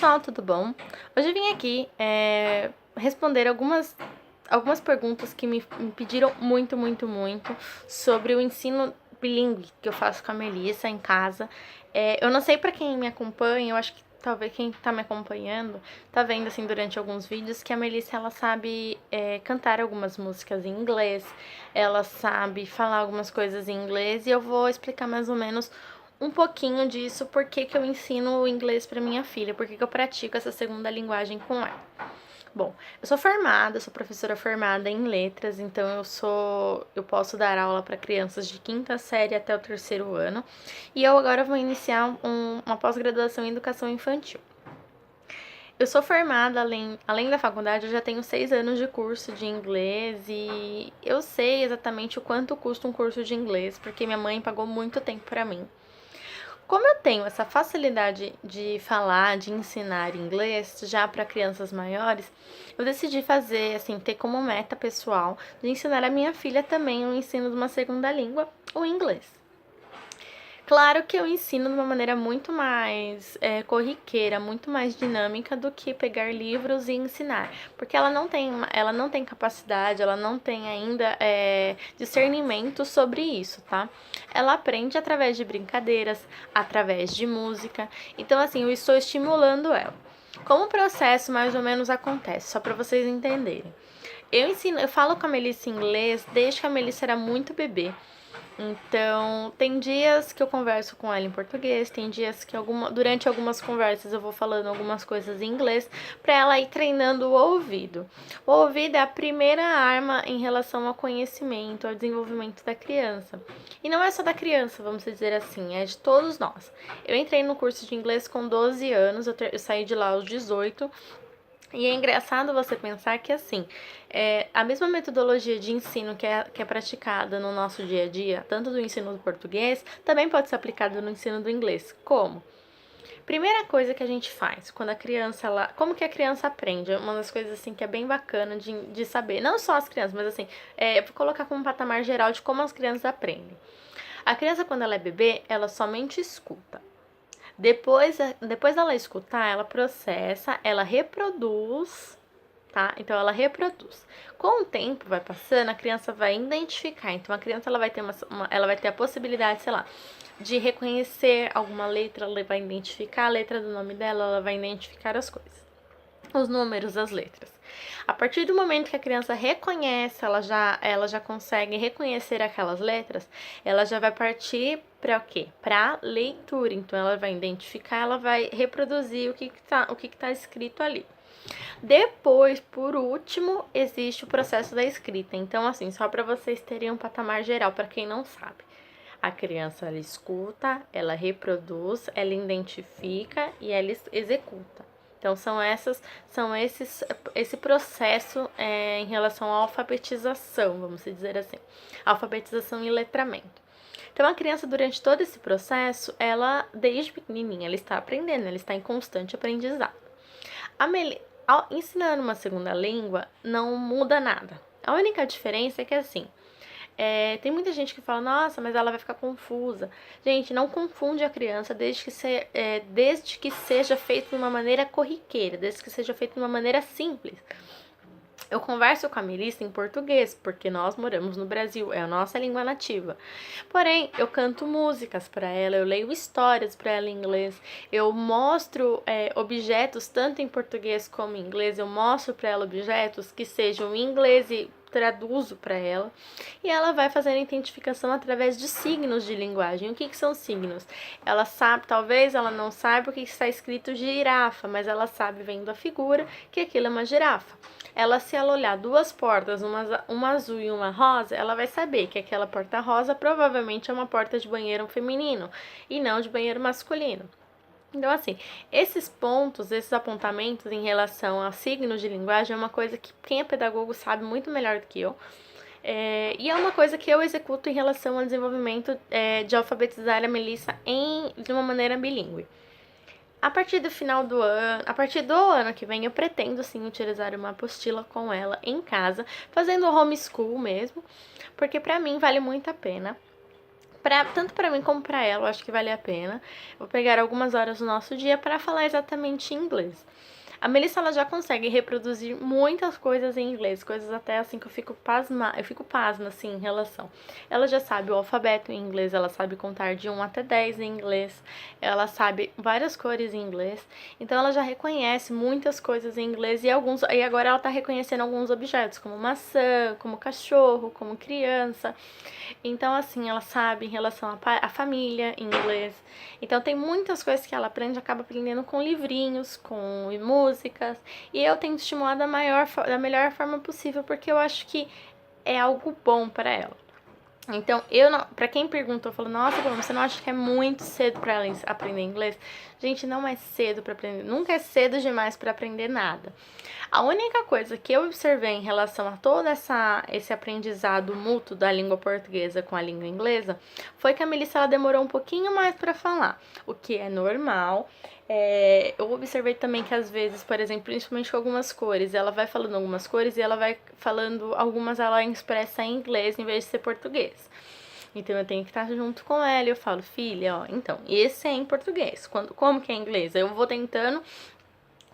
pessoal, tudo bom? Hoje eu vim aqui responder algumas perguntas que me pediram muito sobre o ensino bilíngue que eu faço com a Melissa em casa. Eu não sei pra quem me acompanha, eu acho que talvez quem tá me acompanhando tá vendo assim durante alguns vídeos que a Melissa ela sabe cantar algumas músicas em inglês, ela sabe falar algumas coisas em inglês e eu vou explicar mais ou menos um pouquinho disso, por que eu ensino o inglês para minha filha, por que eu pratico essa segunda linguagem com ela. Bom, eu sou professora formada em letras, então eu posso dar aula para crianças de quinta série até o terceiro ano, e eu agora vou iniciar uma pós-graduação em educação infantil. Eu sou formada, além da faculdade, eu já tenho 6 anos de curso de inglês e eu sei exatamente o quanto custa um curso de inglês, porque minha mãe pagou muito tempo para mim. Como eu tenho essa facilidade de falar, de ensinar inglês já para crianças maiores, eu decidi fazer, assim, ter como meta pessoal de ensinar a minha filha também o ensino de uma segunda língua, o inglês. Claro que eu ensino de uma maneira muito mais corriqueira, muito mais dinâmica do que pegar livros e ensinar, porque ela não tem capacidade, ela não tem ainda discernimento sobre isso, tá? Ela aprende através de brincadeiras, através de música, então assim, eu estou estimulando ela. Como o processo mais ou menos acontece, só para vocês entenderem. Eu falo com a Melissa em inglês desde que a Melissa era muito bebê. Então, tem dias que eu converso com ela em português, tem dias que durante algumas conversas eu vou falando algumas coisas em inglês para ela ir treinando o ouvido. O ouvido é a primeira arma em relação ao conhecimento, ao desenvolvimento da criança. E não é só da criança, vamos dizer assim, é de todos nós. Eu entrei no curso de inglês com 12 anos, eu saí de lá aos 18. E é engraçado você pensar que, assim, a mesma metodologia de ensino que é praticada no nosso dia a dia, tanto do ensino do português, também pode ser aplicada no ensino do inglês. Como? Primeira coisa que a gente faz quando a criança, como que a criança aprende? Uma das coisas, assim, que é bem bacana de saber. Não só as crianças, mas, assim, vou colocar como um patamar geral de como as crianças aprendem. A criança, quando ela é bebê, ela somente escuta. Depois dela escutar, ela processa, ela reproduz, tá? Então ela reproduz. Com o tempo vai passando, a criança vai identificar. Então a criança ela vai ter ela vai ter a possibilidade, sei lá, de reconhecer alguma letra, ela vai identificar a letra do nome dela, ela vai identificar as coisas, os números, as letras. A partir do momento que a criança reconhece, ela já consegue reconhecer aquelas letras, ela já vai partir para o quê? Para leitura. Então ela vai identificar, ela vai reproduzir o que tá escrito ali. Depois, por último, existe o processo da escrita. Então, assim, só para vocês terem um patamar geral, para quem não sabe. A criança, ela escuta, ela reproduz, ela identifica e ela executa. Então, esse processo em relação à alfabetização, vamos dizer assim. Alfabetização e letramento. Então, a criança, durante todo esse processo, ela, desde pequenininha, ela está aprendendo, ela está em constante aprendizado. Ensinando uma segunda língua, não muda nada. A única diferença é que, assim, tem muita gente que fala, nossa, mas ela vai ficar confusa. Gente, não confunde a criança desde que seja feito de uma maneira corriqueira, desde que seja feito de uma maneira simples. Eu converso com a Melissa em português, porque nós moramos no Brasil, é a nossa língua nativa. Porém, eu canto músicas para ela, eu leio histórias para ela em inglês, eu mostro objetos tanto em português como em inglês, eu mostro para ela objetos que sejam em inglês e traduzo para ela, e ela vai fazendo identificação através de signos de linguagem. O que são signos? Ela sabe, talvez ela não saiba o que está escrito girafa, mas ela sabe, vendo a figura, que aquilo é uma girafa. Se ela olhar duas portas, uma azul e uma rosa, ela vai saber que aquela porta rosa provavelmente é uma porta de banheiro feminino e não de banheiro masculino. Então, assim, esses pontos, esses apontamentos em relação a signos de linguagem é uma coisa que quem é pedagogo sabe muito melhor do que eu. E é uma coisa que eu executo em relação ao desenvolvimento de alfabetizar a Melissa de uma maneira bilíngue. A partir do ano que vem, eu pretendo sim utilizar uma apostila com ela em casa, fazendo homeschool mesmo, porque pra mim vale muito a pena. Tanto para mim como para ela, eu acho que vale a pena. Vou pegar algumas horas do nosso dia para falar exatamente em inglês. A Melissa, ela já consegue reproduzir muitas coisas em inglês, coisas até assim que eu fico pasma assim em relação. Ela já sabe o alfabeto em inglês, ela sabe contar de 1 até 10 em inglês, ela sabe várias cores em inglês, então ela já reconhece muitas coisas em inglês e agora ela tá reconhecendo alguns objetos, como maçã, como cachorro, como criança. Então, assim, ela sabe em relação à família em inglês. Então, tem muitas coisas que ela aprende, acaba aprendendo com livrinhos, com músicas. E eu tento estimular da melhor forma possível, porque eu acho que é algo bom para ela. Então, pra quem perguntou, eu falo, nossa, Bruno, você não acha que é muito cedo pra ela aprender inglês? Gente, não é cedo pra aprender, nunca é cedo demais pra aprender nada. A única coisa que eu observei em relação a todo esse aprendizado mútuo da língua portuguesa com a língua inglesa foi que a Melissa ela demorou um pouquinho mais pra falar, o que é normal. Eu observei também que às vezes, por exemplo, principalmente com algumas cores, ela vai falando algumas cores e ela vai falando algumas ela expressa em inglês em vez de ser português. Então eu tenho que estar junto com ela e eu falo, filha, ó, então, esse é em português. Como que é em inglês? Eu vou tentando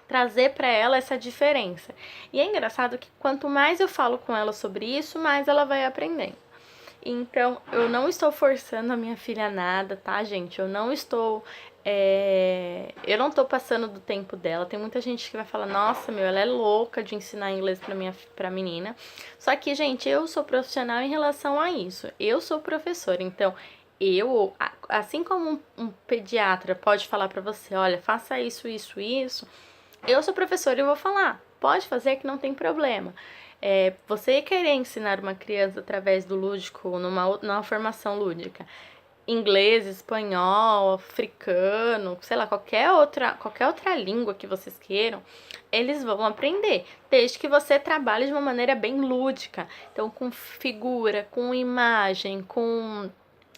trazer para ela essa diferença. E é engraçado que quanto mais eu falo com ela sobre isso, mais ela vai aprendendo. Então, eu não estou forçando a minha filha a nada, tá, gente? Eu não tô passando do tempo dela. Tem muita gente que vai falar, nossa, ela é louca de ensinar inglês pra menina. Só que, gente, eu sou profissional em relação a isso. Eu sou professora, então assim como um pediatra pode falar pra você, olha, faça isso, isso, isso, eu sou professora e eu vou falar, pode fazer que não tem problema. Você querer ensinar uma criança através do lúdico, numa formação lúdica, inglês, espanhol, africano, sei lá, qualquer outra língua que vocês queiram, eles vão aprender, desde que você trabalhe de uma maneira bem lúdica. Então, com figura, com imagem, com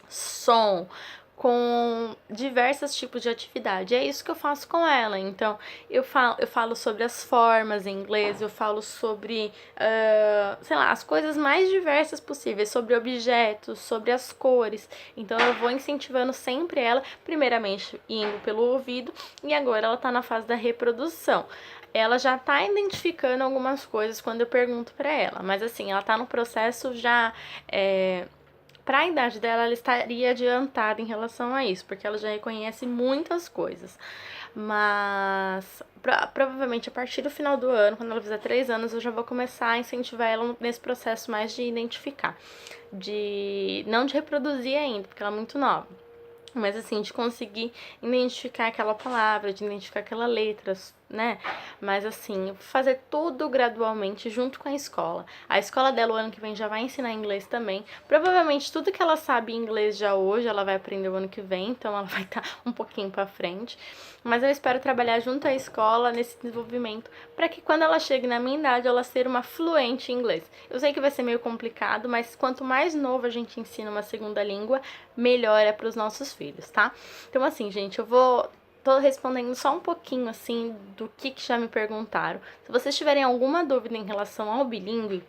som, com diversos tipos de atividade. É isso que eu faço com ela. Então, eu falo sobre as formas em inglês, eu falo sobre, sei lá, as coisas mais diversas possíveis, sobre objetos, sobre as cores. Então, eu vou incentivando sempre ela, primeiramente indo pelo ouvido, e agora ela tá na fase da reprodução. Ela já tá identificando algumas coisas quando eu pergunto pra ela, mas assim, ela tá no processo já. Para a idade dela, ela estaria adiantada em relação a isso, porque ela já reconhece muitas coisas. Mas provavelmente a partir do final do ano, quando ela fizer 3 anos, eu já vou começar a incentivar ela nesse processo mais de identificar. Não de reproduzir ainda, porque ela é muito nova. Mas assim, de conseguir identificar aquela palavra, de identificar aquela letra, né? Mas assim, fazer tudo gradualmente junto com a escola. A escola dela o ano que vem já vai ensinar inglês também. Provavelmente tudo que ela sabe em inglês já hoje, ela vai aprender o ano que vem, então ela vai estar um pouquinho pra frente. Mas eu espero trabalhar junto à escola nesse desenvolvimento, para que quando ela chegue na minha idade, ela seja uma fluente em inglês. Eu sei que vai ser meio complicado, mas quanto mais novo a gente ensina uma segunda língua, melhor é para os nossos filhos, tá? Então assim, gente, tô respondendo só um pouquinho, assim, do que já me perguntaram. Se vocês tiverem alguma dúvida em relação ao bilíngue,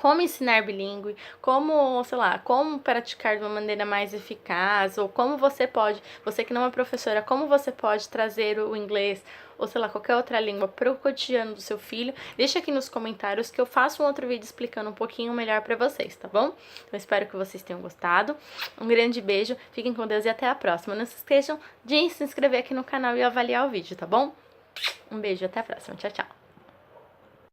como ensinar bilíngue, como, sei lá, como praticar de uma maneira mais eficaz, ou como você que não é professora, como você pode trazer o inglês, ou sei lá, qualquer outra língua para o cotidiano do seu filho, deixa aqui nos comentários que eu faço um outro vídeo explicando um pouquinho melhor para vocês, tá bom? Então espero que vocês tenham gostado. Um grande beijo, fiquem com Deus e até a próxima. Não se esqueçam de se inscrever aqui no canal e avaliar o vídeo, tá bom? Um beijo, até a próxima. Tchau, tchau.